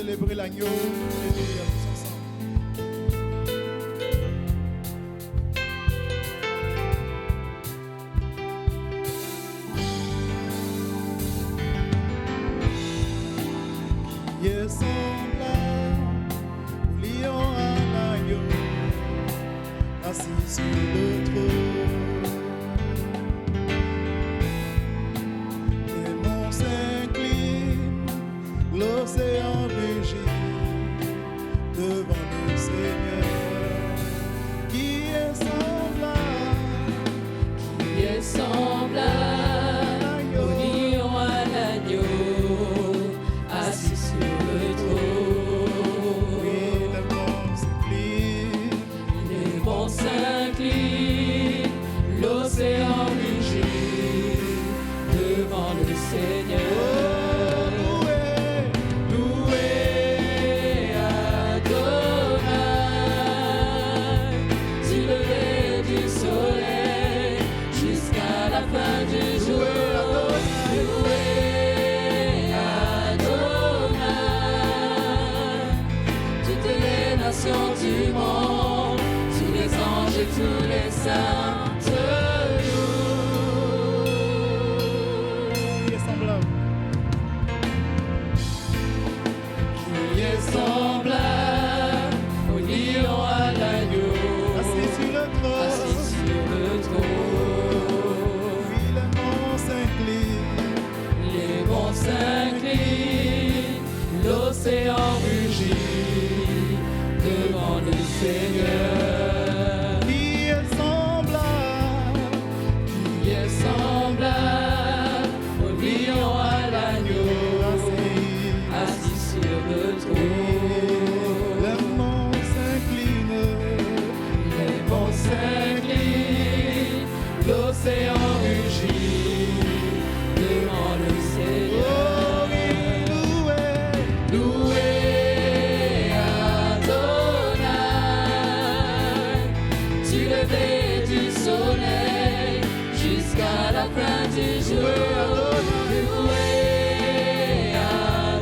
célébrer l'agneau. Alléluia, tous ensemble. Qui est semblable au lion à l'agneau, assis sur le trône. Les monts s'inclinent, l'océan rugit devant le Seigneur. Qui est semblable? Qui est semblable au lion à l'agneau, assis sur le trône. Oui, les monts s'inclinent, Les vents s'inclinent, l'océan rugit devant le Seigneur. Loué Adonai, du lever du soleil jusqu'à la fin du jour. Loué Adonai, toutes les nations du monde, tous les anges et tous les saints te louent. qui est semblable. Qui est semblable au lion à l'agneau, Assis sur le trône, assis sur le trône. oui, les monts s'inclinent, Les vents s'inclinent, l'océan rugit devant le Seigneur. qui est semblable, Qui est semblable au lion à l'agneau, assis sur le trône. les monts s'inclinent, Les vents s'inclinent, l'océan rugit devant le Seigneur. Loué Adonai, du lever du soleil jusqu'à la fin du jour. Loué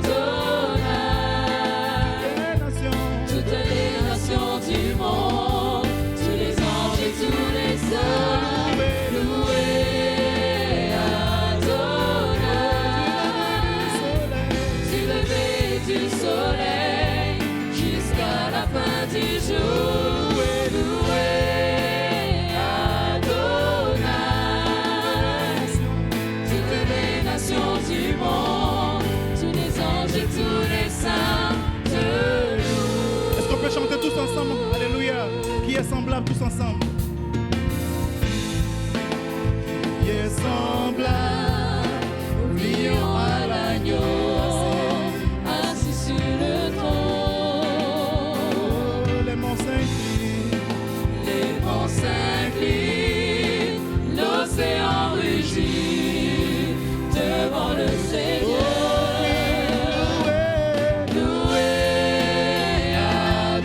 Adonai, les nations, toutes les nations du monde, tous les anges et tous les saints. Loué Adonai, du lever du soleil jusqu'à la fin du jour. Loué Adonai, toutes les nations du monde, tous les anges et tous les saints te louent. Est-ce qu'on peut chanter tous ensemble? Alléluia. Qui est semblable tous ensemble? Qui est semblable Au lion à l'agneau, assis sur le trône. les monts s'inclinent, Les vents s'inclinent, l'océan rugit devant le Seigneur. Loué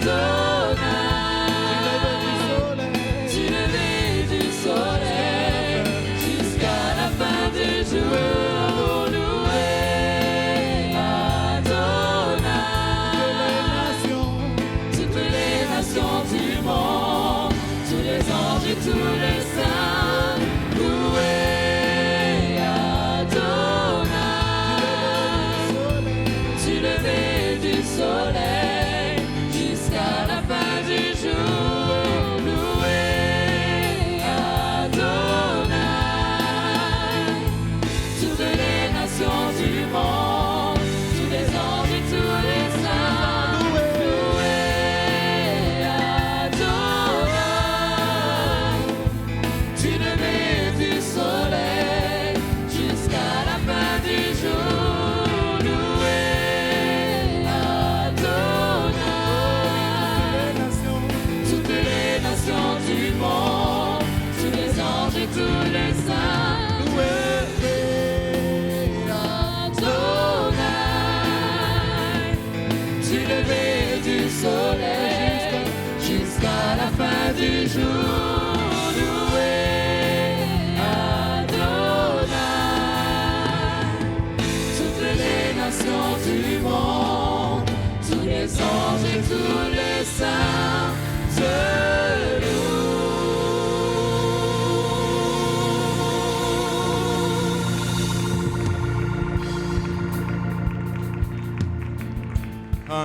Adonai, du lever du soleil jusqu'à la fin du jour. Loué Adonai, toutes les nations du monde, tous les anges et tous les saints. Loué Adonai, du lever du soleil jusqu'à la fin du jour. Loué Adonai, toutes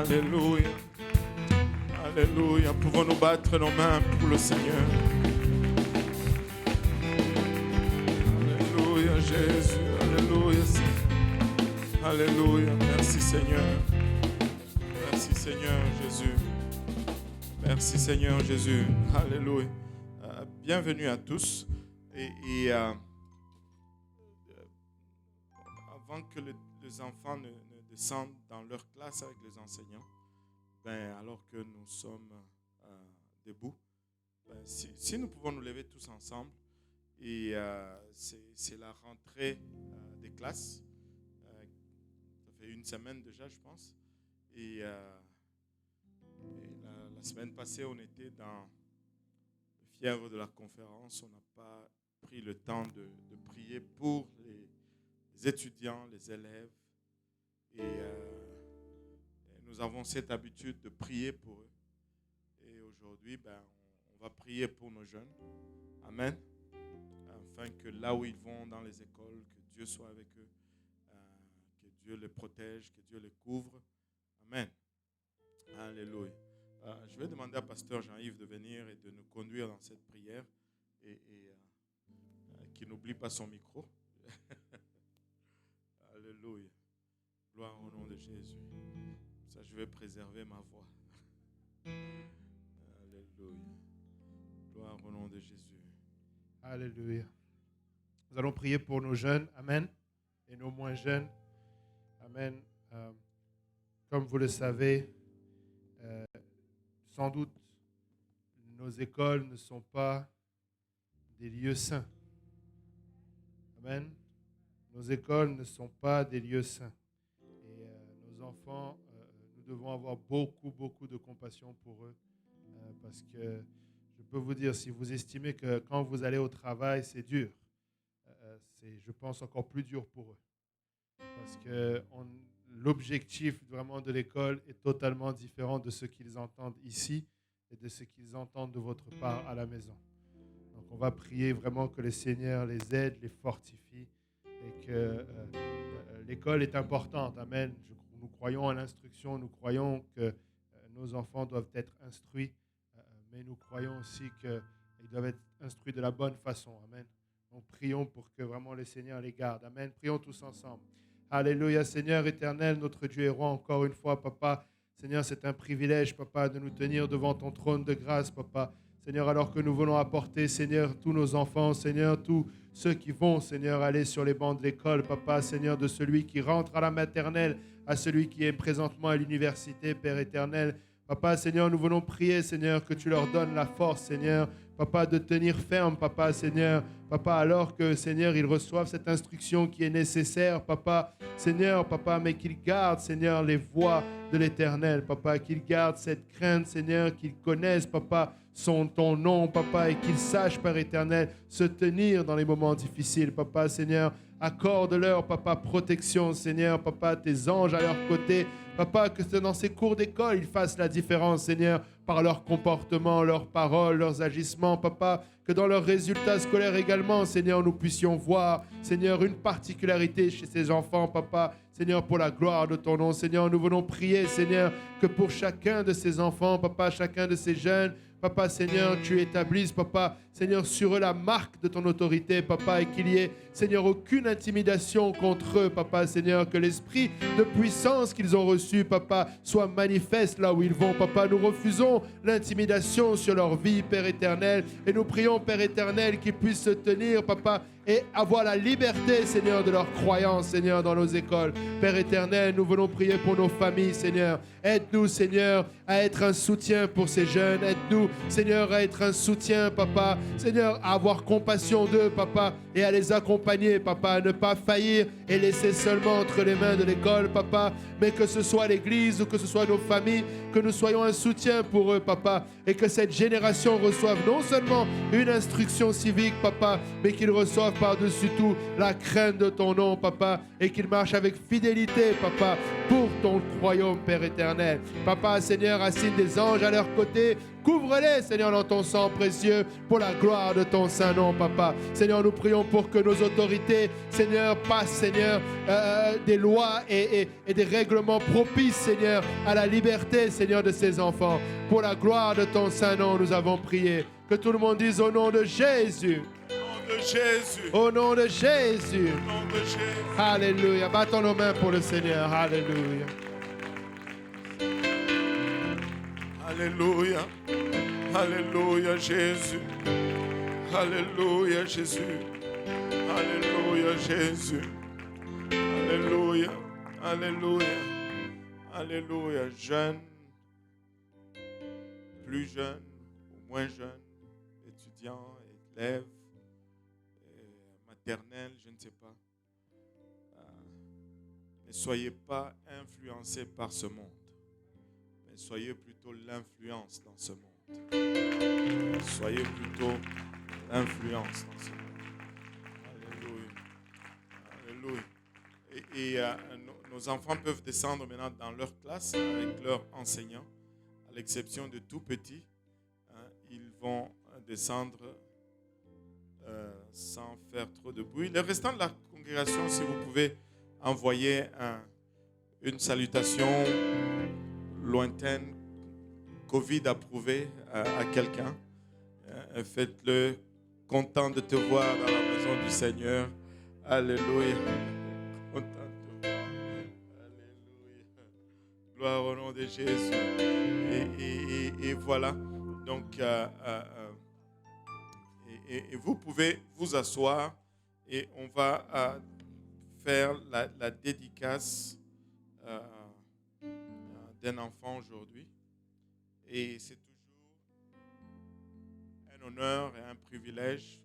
Alléluia. Alléluia. Pouvons-nous battre nos mains pour le Seigneur. Alléluia, Jésus. Alléluia, Seigneur. Alléluia. Merci, Seigneur. Merci, Seigneur Jésus. Merci, Seigneur Jésus. Alléluia. Bienvenue à tous. Et avant que les enfants ne descendent dans leur classe avec les enseignants, alors que nous sommes debout, si nous pouvons nous lever tous ensemble, et c'est la rentrée des classes. Ça fait une semaine déjà, je pense. Et la semaine passée, on était dans le fièvre de la conférence. On n'a pas pris le temps de prier pour les étudiants, les élèves. Et nous avons cette habitude de prier pour eux. Et aujourd'hui, on va prier pour nos jeunes. Amen. Afin que là où ils vont dans les écoles, que Dieu soit avec eux, que Dieu les protège, que Dieu les couvre. Amen. Alléluia. Je vais demander à Pasteur Jean-Yves de venir et de nous conduire dans cette prière et qu'il n'oublie pas son micro. Alléluia. Gloire au nom de Jésus. Ça, je vais préserver ma voix. Alléluia. Gloire au nom de Jésus. Alléluia. Nous allons prier pour nos jeunes. Amen. Et nos moins jeunes. Amen. Comme vous le savez, sans doute, nos écoles ne sont pas des lieux saints. Amen. Nos écoles ne sont pas des lieux saints. Et nos enfants, nous devons avoir beaucoup de compassion pour eux. Parce que je peux vous dire, si vous estimez que quand vous allez au travail, c'est dur, c'est, je pense, encore plus dur pour eux. Parce que l'objectif vraiment de l'école est totalement différent de ce qu'ils entendent ici et de ce qu'ils entendent de votre part à la maison. Donc on va prier vraiment que le Seigneur les aide, les fortifie et que l'école est importante. Amen. Nous croyons à l'instruction, nous croyons que nos enfants doivent être instruits, mais nous croyons aussi qu'ils doivent être instruits de la bonne façon. Amen. Donc prions pour que vraiment le Seigneur les garde. Amen. Prions tous ensemble. Alléluia, Seigneur éternel, notre Dieu et roi, encore une fois, Papa. Seigneur, c'est un privilège, Papa, de nous tenir devant ton trône de grâce, Papa. Seigneur, alors que nous voulons apporter, Seigneur, tous nos enfants, Seigneur, tous ceux qui vont, Seigneur, aller sur les bancs de l'école, Papa, Seigneur, de celui qui rentre à la maternelle, à celui qui est présentement à l'université, Père éternel. Papa, Seigneur, nous voulons prier, Seigneur, que tu leur donnes la force, Seigneur, Papa, de tenir ferme, Papa, Seigneur, Papa, alors que, Seigneur, ils reçoivent cette instruction qui est nécessaire, Papa, Seigneur, Papa, mais qu'ils gardent, Seigneur, les voies de l'Éternel, Papa, qu'ils gardent cette crainte, Seigneur, qu'ils connaissent, Papa, ton nom, Papa, et qu'ils sachent, Père éternel, se tenir dans les moments difficiles, Papa, Seigneur, accorde-leur, Papa, protection, Seigneur, Papa, tes anges à leur côté, Papa, que dans ces cours d'école, ils fassent la différence, Seigneur, par leur comportement, leurs paroles, leurs agissements, Papa, que dans leurs résultats scolaires également, Seigneur, nous puissions voir, Seigneur, une particularité chez ces enfants, Papa, Seigneur, pour la gloire de ton nom, Seigneur, nous voulons prier, Seigneur, que pour chacun de ces enfants, Papa, chacun de ces jeunes, Papa, Seigneur, tu établisses, Papa, Seigneur, sur eux la marque de ton autorité, Papa, et qu'il y ait, Seigneur, aucune intimidation contre eux, Papa, Seigneur, que l'esprit de puissance qu'ils ont reçu, Papa, soit manifeste là où ils vont, Papa. Nous refusons l'intimidation sur leur vie, Père éternel, et nous prions, Père éternel, qu'ils puissent se tenir, Papa, et avoir la liberté, Seigneur, de leur croyance, Seigneur, dans nos écoles. Père éternel, nous voulons prier pour nos familles, Seigneur. Aide-nous, Seigneur, à être un soutien pour ces jeunes. Aide-nous, Seigneur, à être un soutien, Papa. Seigneur, à avoir compassion d'eux, Papa, et à les accompagner, Papa, à ne pas faillir et laisser seulement entre les mains de l'école, Papa, mais que ce soit l'Église ou que ce soit nos familles, que nous soyons un soutien pour eux, Papa, et que cette génération reçoive non seulement une instruction civique, Papa, mais qu'ils reçoivent, par-dessus tout la crainte de ton nom, Papa, et qu'ils marchent avec fidélité, Papa, pour ton royaume, Père éternel. Papa, Seigneur, assigne des anges à leur côté. Couvre-les, Seigneur, dans ton sang précieux, pour la gloire de ton saint nom, Papa. Seigneur, nous prions pour que nos autorités, Seigneur, passent, Seigneur, des lois et des règlements propices, Seigneur, à la liberté, Seigneur, de ces enfants. Pour la gloire de ton saint nom, nous avons prié. Que tout le monde dise au nom de Jésus. De Jésus. Au nom de Jésus. Au nom de Jésus. Alléluia. Battons nos mains pour le Seigneur. Alléluia. Alléluia. Alléluia, Jésus. Alléluia, Jésus. Alléluia, Jésus. Alléluia. Alléluia. Alléluia. Jeune, plus jeune ou moins jeune, étudiant, élève, maternel, je ne sais pas. Ne soyez pas influencés par ce monde, mais soyez plutôt l'influence dans ce monde. Soyez plutôt l'influence dans ce monde. Alléluia. Alléluia. Et nos enfants peuvent descendre maintenant dans leur classe avec leurs enseignants, à l'exception de tout petits. Ils vont descendre sans faire trop de bruit. Le restant de la congrégation, si vous pouvez envoyer une salutation lointaine, Covid approuvée à quelqu'un. Faites-le content de te voir dans la maison du Seigneur. Alléluia. Content de te voir. Alléluia. Gloire au nom de Jésus. Et voilà. Donc, et vous pouvez vous asseoir et on va faire la dédicace d'un enfant aujourd'hui. Et c'est toujours un honneur et un privilège